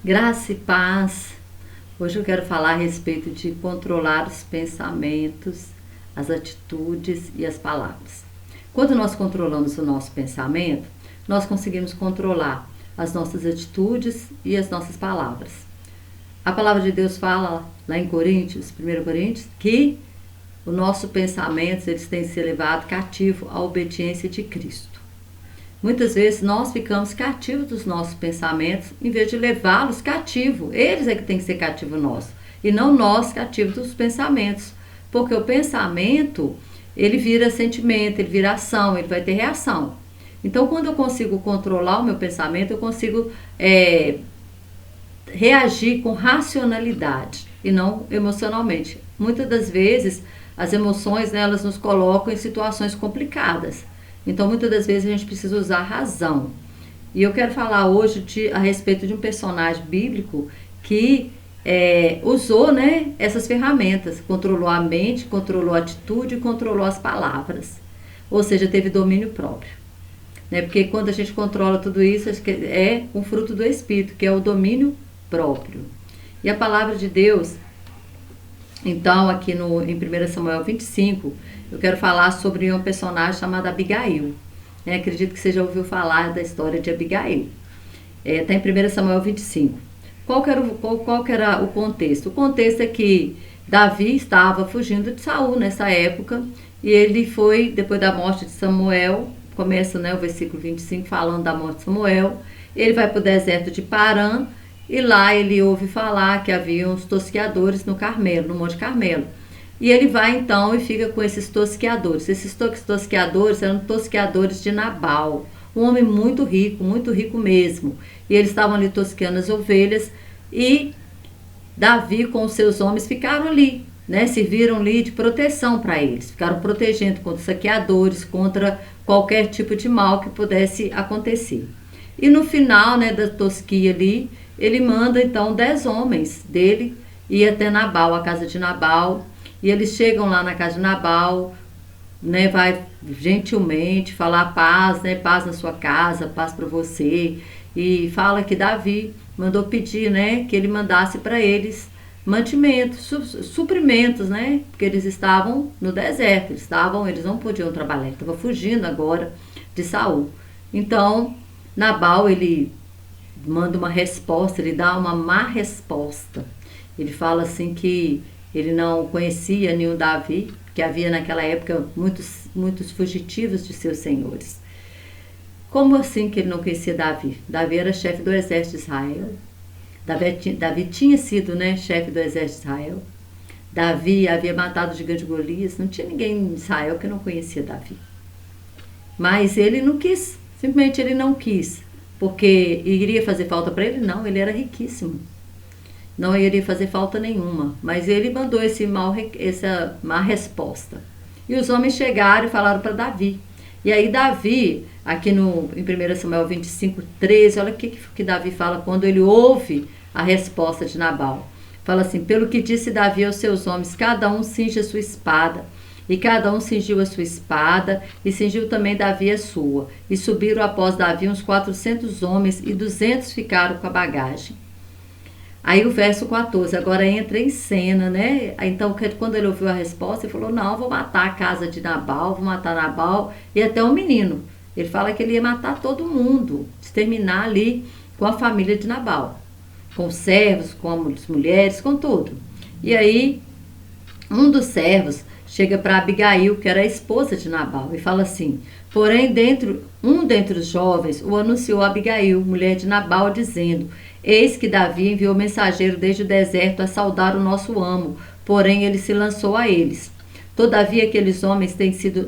Graça e paz. Hoje eu quero falar a respeito de controlar os pensamentos, as atitudes e as palavras. Quando nós controlamos o nosso pensamento, nós conseguimos controlar as nossas atitudes e as nossas palavras. A palavra de Deus fala lá em Coríntios, 1 Coríntios, que o nosso pensamento eles têm que ser levado cativo à obediência de Cristo. Muitas vezes nós ficamos cativos dos nossos pensamentos em vez de levá-los cativos. Eles é que tem que ser cativo nosso e não nós cativos dos pensamentos. Porque o pensamento, ele vira sentimento, ele vira ação, ele vai ter reação. Então, quando eu consigo controlar o meu pensamento, eu consigo reagir com racionalidade e não emocionalmente. Muitas das vezes, as emoções, né, elas nos colocam em situações complicadas. Então, muitas das vezes, a gente precisa usar a razão. E eu quero falar hoje a respeito de um personagem bíblico que usou, né, essas ferramentas. Controlou a mente, controlou a atitude e controlou as palavras. Ou seja, teve domínio próprio. Né? Porque quando a gente controla tudo isso, é um fruto do Espírito, que é o domínio próprio. E a palavra de Deus, então, aqui em 1 Samuel 25, eu quero falar sobre um personagem chamado Abigail. Acredito que você já ouviu falar da história de Abigail. Está em 1 Samuel 25. Qual que era o contexto? O contexto é que Davi estava fugindo de Saul nessa época, e ele foi, depois da morte de Samuel, começa, né, o versículo 25 falando da morte de Samuel, ele vai para o deserto de Parã, e lá ele ouve falar que havia uns tosqueadores no Carmelo, no Monte Carmelo. E ele vai então e fica com esses tosqueadores. Esses tosqueadores eram tosqueadores de Nabal, um homem muito rico mesmo. E eles estavam ali tosqueando as ovelhas, e Davi com os seus homens ficaram ali, né? Serviram ali de proteção para eles. Ficaram protegendo contra saqueadores, contra qualquer tipo de mal que pudesse acontecer. E no final, né, da tosquia ali, ele manda então 10 homens dele ir até Nabal, a casa de Nabal. E eles chegam lá na casa de Nabal, né, vai gentilmente falar paz, né, paz na sua casa, paz para você. E fala que Davi mandou pedir, né, que ele mandasse para eles mantimentos, suprimentos, né, porque eles estavam no deserto, eles não podiam trabalhar, estavam fugindo agora de Saul. Então, Nabal, ele manda uma resposta, ele dá uma má resposta. Ele fala assim que ele não conhecia nenhum Davi, que havia naquela época muitos fugitivos de seus senhores. Como assim que ele não conhecia Davi? Davi era chefe do exército de Israel. Davi tinha sido, né, chefe do exército de Israel. Davi havia matado o gigante Golias. Não tinha ninguém em Israel que não conhecia Davi. Mas ele não quis, simplesmente ele não quis. Porque iria fazer falta para ele? Não, ele era riquíssimo. Não iria fazer falta nenhuma, mas ele mandou essa má resposta. E os homens chegaram e falaram para Davi. E aí Davi, aqui em 1 Samuel 25, 13, olha o que Davi fala quando ele ouve a resposta de Nabal. Fala assim: pelo que disse Davi aos seus homens, cada um cinge a sua espada. E cada um cingiu a sua espada, e cingiu também Davi a sua. E subiram após Davi uns 400 homens, e 200 ficaram com a bagagem. Aí o verso 14, agora entra em cena, né? Então, quando ele ouviu a resposta, ele falou: não, vou matar a casa de Nabal, vou matar Nabal e até o menino. Ele fala que ele ia matar todo mundo, exterminar ali com a família de Nabal, com os servos, com as mulheres, com tudo. E aí, um dos servos chega para Abigail, que era a esposa de Nabal, e fala assim: porém, um dentre os jovens o anunciou a Abigail, mulher de Nabal, dizendo: eis que Davi enviou mensageiro desde o deserto a saudar o nosso amo, porém ele se lançou a eles. Todavia aqueles homens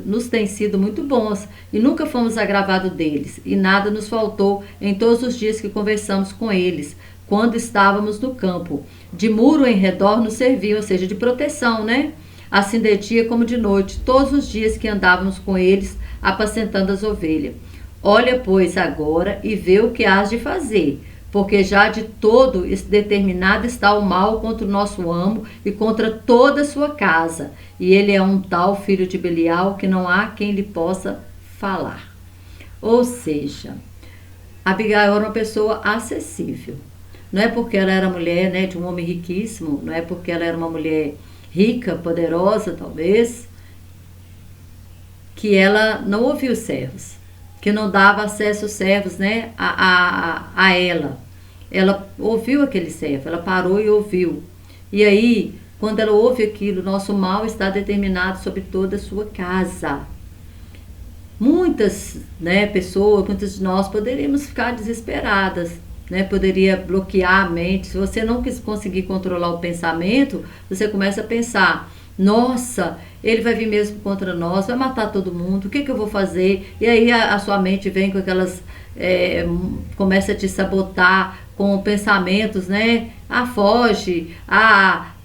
nos têm sido muito bons, e nunca fomos agravados deles, e nada nos faltou em todos os dias que conversamos com eles, quando estávamos no campo. De muro em redor nos serviam, ou seja, de proteção, né? Assim de dia como de noite, todos os dias que andávamos com eles, apacentando as ovelhas. Olha, pois, agora e vê o que hás de fazer, porque já de todo determinado está o mal contra o nosso amo e contra toda a sua casa. E ele é um tal filho de Belial que não há quem lhe possa falar. Ou seja, Abigail era uma pessoa acessível. Não é porque ela era mulher, né, de um homem riquíssimo, não é porque ela era uma mulher rica, poderosa, talvez, que ela não ouviu os servos, que não dava acesso aos servos, né, a ela. Ela ouviu aquele servo, ela parou e ouviu. E aí, quando ela ouve aquilo, nosso mal está determinado sobre toda a sua casa. Muitas, né, pessoas, muitas de nós poderíamos ficar desesperadas, né, poderia bloquear a mente. Se você não conseguir controlar o pensamento, você começa a pensar: nossa, ele vai vir mesmo contra nós, vai matar todo mundo, o que eu vou fazer? E aí a sua mente vem com aquelas, começa a te sabotar com pensamentos, né? Ah, foge,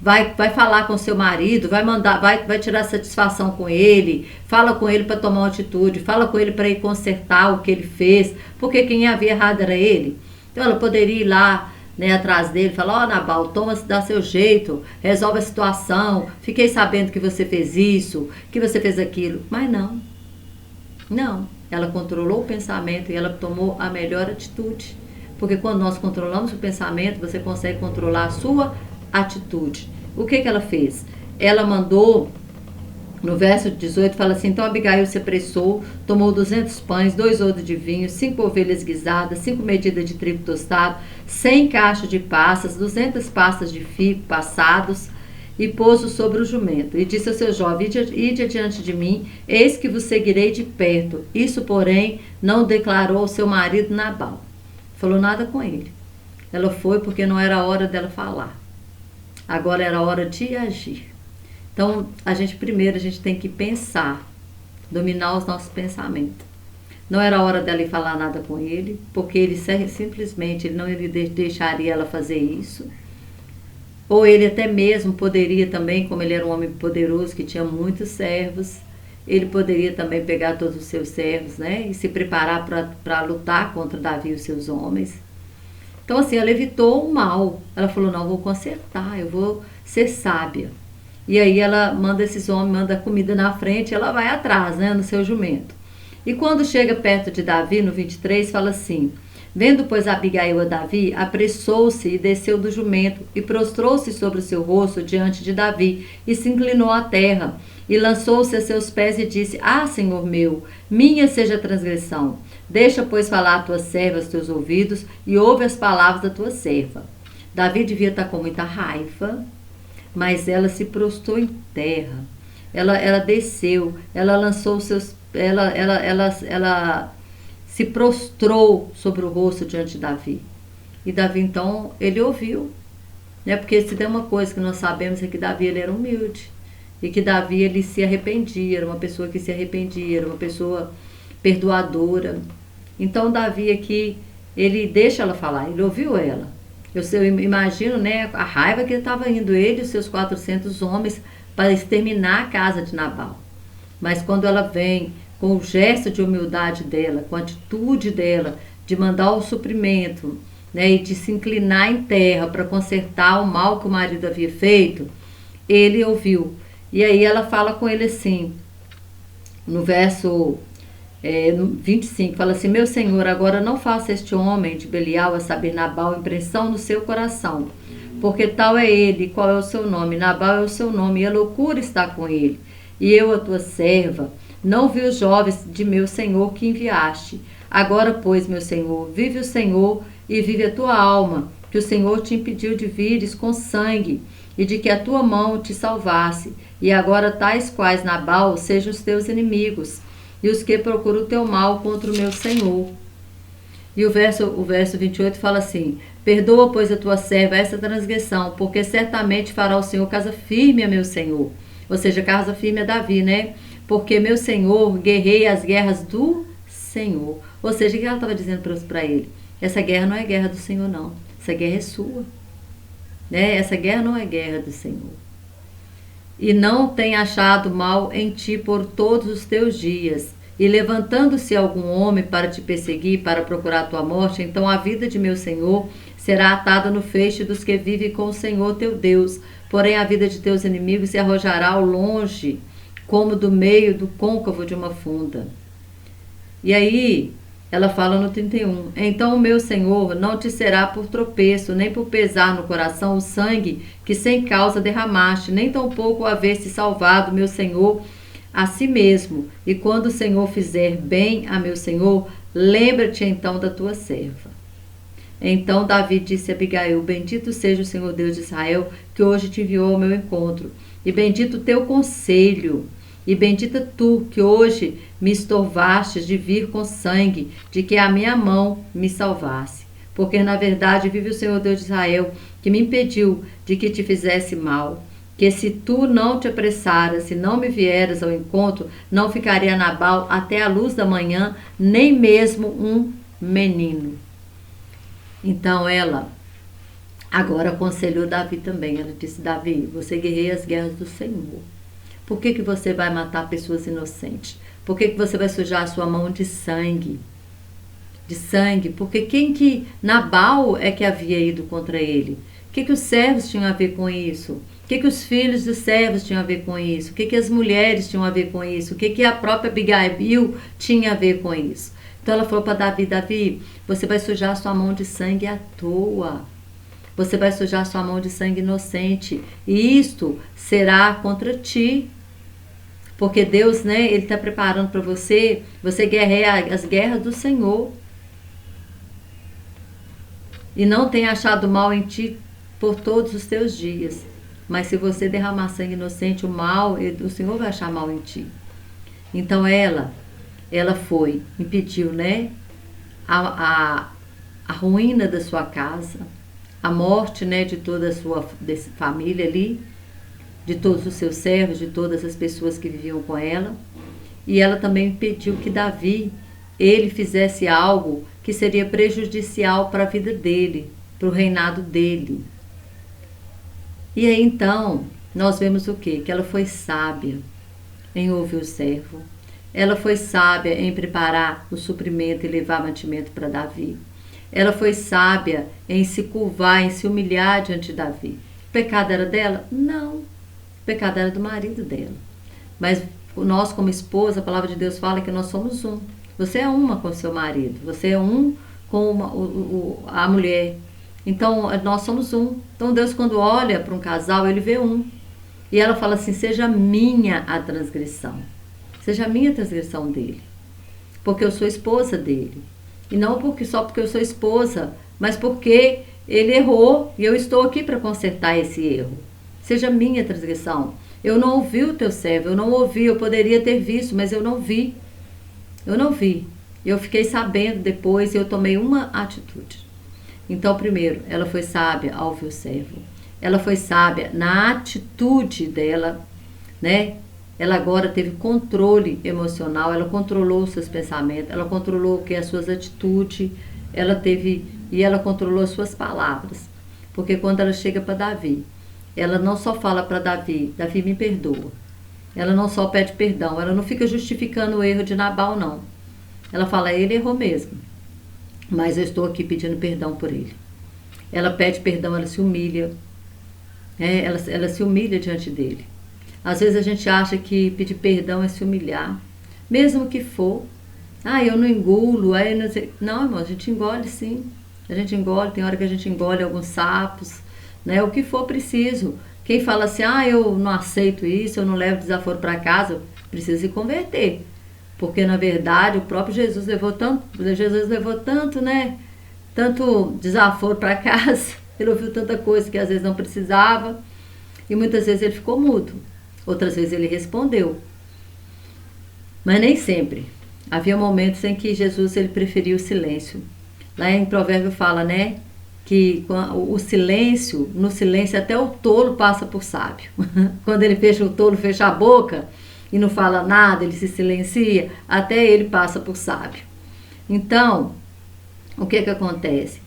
vai falar com seu marido, vai tirar satisfação com ele, fala com ele para tomar uma atitude, fala com ele para ir consertar o que ele fez, porque quem havia errado era ele. Então ela poderia ir lá, né, atrás dele, falar: ó, Nabal, toma, dá seu jeito, resolve a situação, fiquei sabendo que você fez isso, que você fez aquilo. Mas não, ela controlou o pensamento e ela tomou a melhor atitude. Porque quando nós controlamos o pensamento, você consegue controlar a sua atitude. O que ela fez? Ela mandou, no verso 18, fala assim: então Abigail se apressou, tomou 200 pães, 2 odres de vinho, 5 ovelhas guisadas, 5 medidas de trigo tostado, 100 cachos de passas, 200 pastas de figo passados, e pôs-o sobre o jumento. E disse ao seu jovem: ide adiante de mim, eis que vos seguirei de perto. Isso, porém, não declarou ao seu marido Nabal. Falou nada com ele. Ela foi porque não era a hora dela falar. Agora era a hora de agir. Então, a gente tem que pensar, dominar os nossos pensamentos. Não era a hora dela ir falar nada com ele, porque ele simplesmente ele não deixaria ela fazer isso. Ou ele até mesmo poderia também, como ele era um homem poderoso, que tinha muitos servos, ele poderia também pegar todos os seus servos, né, e se preparar para lutar contra Davi e os seus homens. Então, assim, ela evitou o mal. Ela falou: não, eu vou consertar, eu vou ser sábia. E aí ela manda esses homens, manda comida na frente, ela vai atrás, né, no seu jumento. E quando chega perto de Davi, no 23, fala assim: vendo, pois, Abigail a Davi, apressou-se e desceu do jumento, e prostrou-se sobre o seu rosto diante de Davi, e se inclinou à terra, e lançou-se a seus pés e disse: ah, Senhor meu, minha seja a transgressão. Deixa, pois, falar a tua serva aos teus ouvidos, e ouve as palavras da tua serva. Davi devia estar com muita raiva, mas ela se prostrou em terra. Ela desceu, ela lançou os seus... Ela se prostrou sobre o rosto diante de Davi. E Davi, então, ele ouviu. Né? Porque se tem uma coisa que nós sabemos é que Davi ele era humilde. E que Davi ele se arrependia, era uma pessoa que se arrependia, era uma pessoa perdoadora. Então Davi aqui, ele deixa ela falar, ele ouviu ela. Eu imagino, né, a raiva que estava indo ele e os seus 400 homens para exterminar a casa de Nabal. Mas quando ela vem com o gesto de humildade dela, com a atitude dela, de mandar o suprimento, né, e de se inclinar em terra para consertar o mal que o marido havia feito, ele ouviu. E aí ela fala com ele assim, no verso 25, fala assim: meu senhor, agora não faça este homem de Belial, a saber, Nabal, impressão no seu coração, porque tal é ele, qual é o seu nome? Nabal é o seu nome, e a loucura está com ele. E eu, a tua serva, não vi os jovens de meu senhor que enviaste. Agora, pois, meu senhor, vive o Senhor e vive a tua alma, que o Senhor te impediu de vires com sangue, e de que a tua mão te salvasse. E agora tais quais Nabal sejam os teus inimigos, e os que procuram o teu mal contra o meu senhor. E o verso 28 fala assim: perdoa, pois, a tua serva essa transgressão, porque certamente fará o Senhor casa firme a meu senhor. Ou seja, casa firme a Davi, né? Porque meu senhor guerreia as guerras do Senhor. Ou seja, o que ela estava dizendo para ele? Essa guerra não é guerra do Senhor, não. Essa guerra é sua. Né? Essa guerra não é guerra do Senhor. E não tem achado mal em ti por todos os teus dias. E levantando-se algum homem para te perseguir, para procurar a tua morte, então a vida de meu Senhor será atada no feixe dos que vivem com o Senhor teu Deus. Porém a vida de teus inimigos se arrojará ao longe, como do meio do côncavo de uma funda. E aí, ela fala no 31. Então o meu Senhor não te será por tropeço, nem por pesar no coração o sangue que sem causa derramaste, nem tampouco haver-se salvado, meu Senhor, a si mesmo. E quando o Senhor fizer bem a meu Senhor, lembra-te então da tua serva. Então Davi disse a Abigail: bendito seja o Senhor Deus de Israel, que hoje te enviou ao meu encontro, e bendito o teu conselho, e bendita tu, que hoje me estorvastes de vir com sangue, de que a minha mão me salvasse. Porque na verdade vive o Senhor Deus de Israel, que me impediu de que te fizesse mal, que se tu não te apressaras, se não me vieras ao encontro, não ficaria Nabal até a luz da manhã, nem mesmo um menino. Então ela agora aconselhou Davi também. Ela disse: Davi, você guerreia as guerras do Senhor. Por que você vai matar pessoas inocentes? Por que você vai sujar a sua mão de sangue? De sangue? Porque quem que... Nabal é que havia ido contra ele. O que os servos tinham a ver com isso? O que os filhos dos servos tinham a ver com isso? O que as mulheres tinham a ver com isso? O que a própria Abigail tinha a ver com isso? Então ela falou para Davi: Davi, você vai sujar a sua mão de sangue à toa. Você vai sujar a sua mão de sangue inocente. E isto será contra ti. Porque Deus, né, Ele está preparando para você guerrear as guerras do Senhor. E não tem achado mal em ti por todos os teus dias. Mas se você derramar sangue inocente, o Senhor vai achar mal em ti. Então ela foi, impediu, né, a ruína da sua casa, a morte, né, de toda a sua família ali, de todos os seus servos, de todas as pessoas que viviam com ela. E ela também impediu que Davi, ele fizesse algo que seria prejudicial para a vida dele, para o reinado dele. E aí então, nós vemos o quê? Que ela foi sábia em ouvir o servo. Ela foi sábia em preparar o suprimento e levar mantimento para Davi. Ela foi sábia em se curvar, em se humilhar diante de Davi. O pecado era dela? Não. O pecado era do marido dela. Mas nós, como esposa, a palavra de Deus fala que nós somos um. Você é uma com o seu marido. Você é um com a mulher. Então, nós somos um. Então, Deus, quando olha para um casal, Ele vê um. E ela fala assim: seja minha a transgressão. Seja a minha transgressão dele. Porque eu sou esposa dele. E não só porque eu sou esposa, mas porque ele errou e eu estou aqui para consertar esse erro. Seja minha transgressão. Eu não ouvi o teu servo, eu não ouvi, eu poderia ter visto, mas eu não vi. Eu não vi. Eu fiquei sabendo depois e eu tomei uma atitude. Então, primeiro, ela foi sábia ao ouvir o servo. Ela foi sábia na atitude dela, né? Ela agora teve controle emocional, ela controlou os seus pensamentos, ela controlou as suas atitudes, ela controlou as suas palavras. Porque quando ela chega para Davi, ela não só fala para Davi: Davi, me perdoa. Ela não só pede perdão, ela não fica justificando o erro de Nabal, não. Ela fala: ele errou mesmo, mas eu estou aqui pedindo perdão por ele. Ela pede perdão, ela se humilha, ela se humilha diante dele. Às vezes a gente acha que pedir perdão é se humilhar, mesmo que for. Eu não engulo, não sei. Não, irmão, a gente engole sim. A gente engole, tem hora que a gente engole alguns sapos, né? O que for preciso. Quem fala assim: eu não aceito isso, eu não levo desaforo para casa, precisa se converter. Porque na verdade o próprio Jesus levou tanto, né? Tanto desaforo para casa, ele ouviu tanta coisa que às vezes não precisava. E muitas vezes ele ficou mudo. Outras vezes ele respondeu. Mas nem sempre. Havia momentos em que Jesus ele preferia o silêncio. Lá em Provérbio fala, né? Que o silêncio, no silêncio até o tolo passa por sábio. Quando o tolo fecha a boca e não fala nada, ele se silencia, até ele passa por sábio. Então, o que acontece?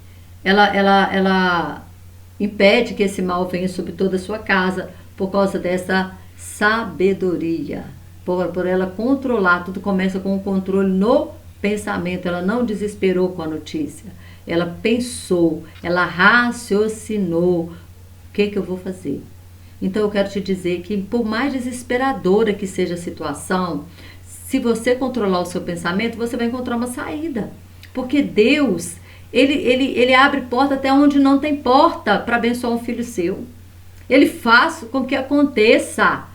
Ela impede que esse mal venha sobre toda a sua casa por causa dessa sabedoria, por ela controlar. Tudo começa com o controle no pensamento. Ela não desesperou com a notícia, ela pensou, ela raciocinou: o que eu vou fazer? Então eu quero te dizer que por mais desesperadora que seja a situação, se você controlar o seu pensamento, você vai encontrar uma saída. Porque Deus, ele abre porta até onde não tem porta para abençoar um filho seu. Ele faz com que aconteça.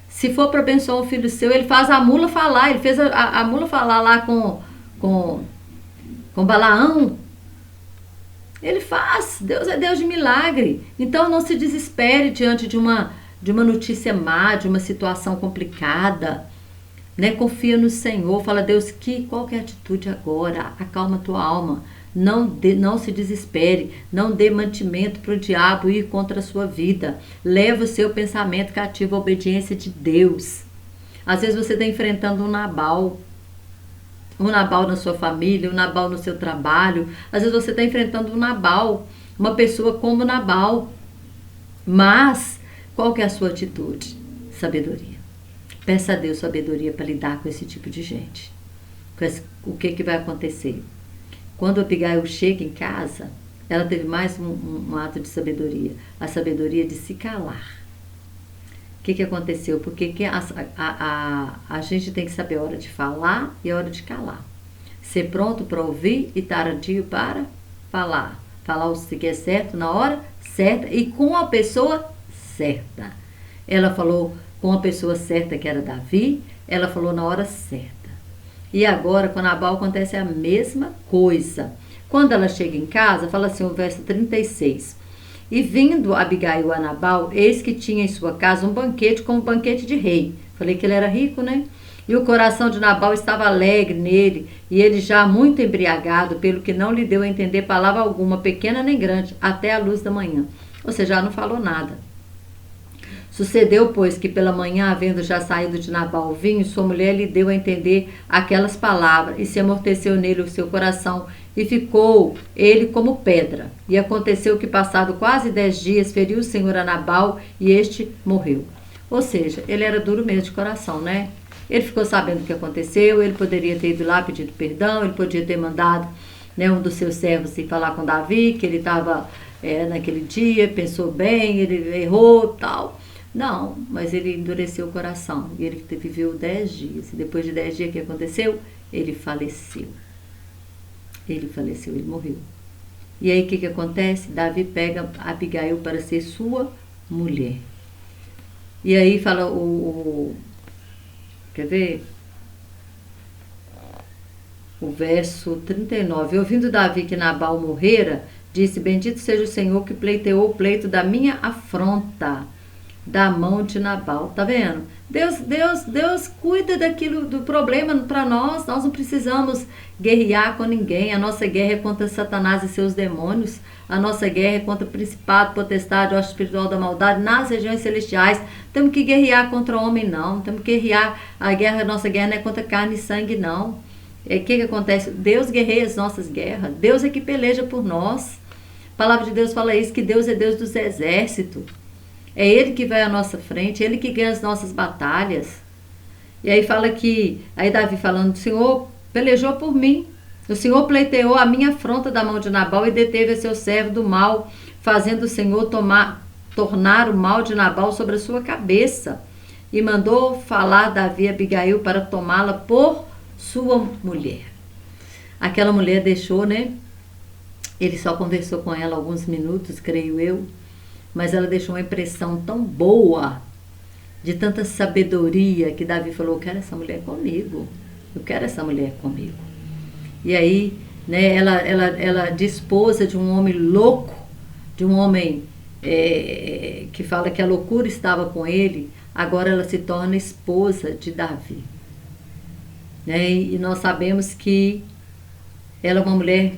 Se for para abençoar um filho seu, ele faz a mula falar. Ele fez a mula falar lá com Balaão. Ele faz. Deus é Deus de milagre. Então não se desespere diante de uma notícia má, de uma situação complicada. Né? Confia no Senhor. Fala, Deus, qual que é a atitude agora? Acalma a tua alma. Não se desespere. Não dê mantimento para o diabo ir contra a sua vida. Leva o seu pensamento cativo à obediência de Deus. Às vezes você está enfrentando um Nabal na sua família, um Nabal no seu trabalho. Às vezes você está enfrentando um Nabal, uma pessoa como Nabal. Mas, qual que é a sua atitude? Sabedoria. Peça a Deus sabedoria para lidar com esse tipo de gente. O que vai acontecer? Quando Abigail chega em casa, ela teve mais um ato de sabedoria. A sabedoria de se calar. O que aconteceu? Porque a gente tem que saber a hora de falar e a hora de calar. Ser pronto para ouvir e tardio para falar. Falar o que é certo na hora certa e com a pessoa certa. Ela falou com a pessoa certa, que era Davi. Ela falou na hora certa. E agora, com Nabal, acontece a mesma coisa. Quando ela chega em casa, fala assim, o verso 36. E vindo Abigail a Nabal, eis que tinha em sua casa um banquete como um banquete de rei. Falei que ele era rico, né? E o coração de Nabal estava alegre nele, e ele já muito embriagado, pelo que não lhe deu a entender palavra alguma, pequena nem grande, até a luz da manhã. Ou seja, já não falou nada. Sucedeu, pois, que pela manhã, havendo já saído de Nabal o vinho, sua mulher lhe deu a entender aquelas palavras, e se amorteceu nele o seu coração, e ficou ele como pedra. E aconteceu que, passado quase 10 dias, feriu o Senhor a Nabal, e este morreu. Ou seja, ele era duro mesmo de coração, né? Ele ficou sabendo o que aconteceu, ele poderia ter ido lá pedindo perdão, ele podia ter mandado, né, um dos seus servos ir falar com Davi, que ele estava naquele dia, pensou bem, ele errou e tal. Não, mas ele endureceu o coração e ele viveu 10 dias. E depois de 10 dias, o que aconteceu? Ele faleceu. Ele morreu. E aí o que acontece? Davi pega Abigail para ser sua mulher. E aí fala quer ver? O verso 39. Ouvindo Davi que Nabal morrera, disse, bendito seja o Senhor que pleiteou o pleito da minha afronta da mão de Nabal. Tá vendo? Deus cuida daquilo, do problema para nós. Nós não precisamos guerrear com ninguém. A nossa guerra é contra Satanás e seus demônios. A nossa guerra é contra principado, potestade, hoste espiritual da maldade nas regiões celestiais. Temos que guerrear contra o homem, não. Temos que guerrear. A nossa guerra não é contra carne e sangue, não. O que acontece? Deus guerreia as nossas guerras. Deus é que peleja por nós. A palavra de Deus fala isso, que Deus é Deus dos exércitos. É Ele que vai à nossa frente, Ele que ganha as nossas batalhas. E aí fala que, aí Davi falando, o Senhor pelejou por mim. O Senhor pleiteou a minha afronta da mão de Nabal e deteve a seu servo do mal, fazendo o Senhor tornar o mal de Nabal sobre a sua cabeça. E mandou falar Davi a Abigail para tomá-la por sua mulher. Aquela mulher deixou, né? Ele só conversou com ela alguns minutos, creio eu. Mas ela deixou uma impressão tão boa, de tanta sabedoria, que Davi falou, eu quero essa mulher comigo. Eu quero essa mulher comigo. E aí, né, ela de esposa de um homem louco, de um homem que fala que a loucura estava com ele, agora ela se torna esposa de Davi. Né? E nós sabemos que ela é uma mulher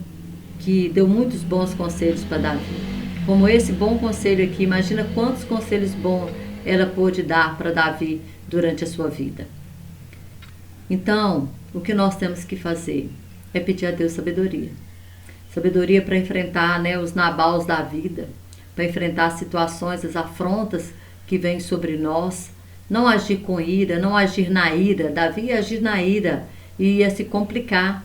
que deu muitos bons conselhos para Davi. Como esse bom conselho aqui, imagina quantos conselhos bons ela pôde dar para Davi durante a sua vida. Então, o que nós temos que fazer é pedir a Deus sabedoria. Sabedoria para enfrentar, né, os nabals da vida, para enfrentar as situações, as afrontas que vêm sobre nós. Não agir com ira, não agir na ira. Davi ia agir na ira e ia se complicar.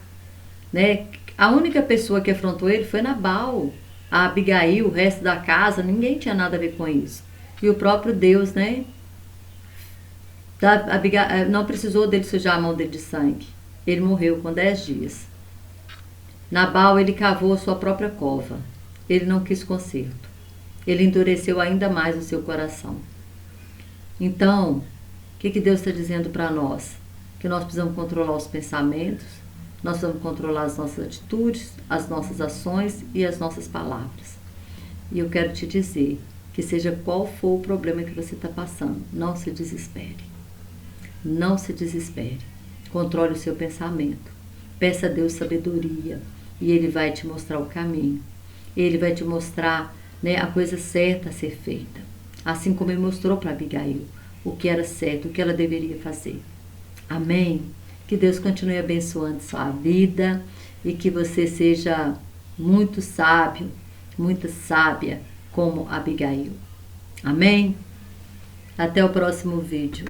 Né? A única pessoa que afrontou ele foi Nabal. A Abigail, o resto da casa, ninguém tinha nada a ver com isso. E o próprio Deus, né? Abigail, não precisou dele sujar a mão dele de sangue. Ele morreu com 10 dias. Nabal, ele cavou a sua própria cova. Ele não quis conserto. Ele endureceu ainda mais o seu coração. Então, o que Deus está dizendo para nós? Que nós precisamos controlar os pensamentos, nós precisamos controlar as nossas atitudes, as nossas ações e as nossas palavras. E eu quero te dizer que seja qual for o problema que você está passando, não se desespere. Não se desespere. Controle o seu pensamento. Peça a Deus sabedoria e Ele vai te mostrar o caminho. Ele vai te mostrar, né, a coisa certa a ser feita. Assim como Ele mostrou para Abigail o que era certo, o que ela deveria fazer. Amém? Que Deus continue abençoando sua vida e que você seja muito sábio, muito sábia como Abigail. Amém? Até o próximo vídeo.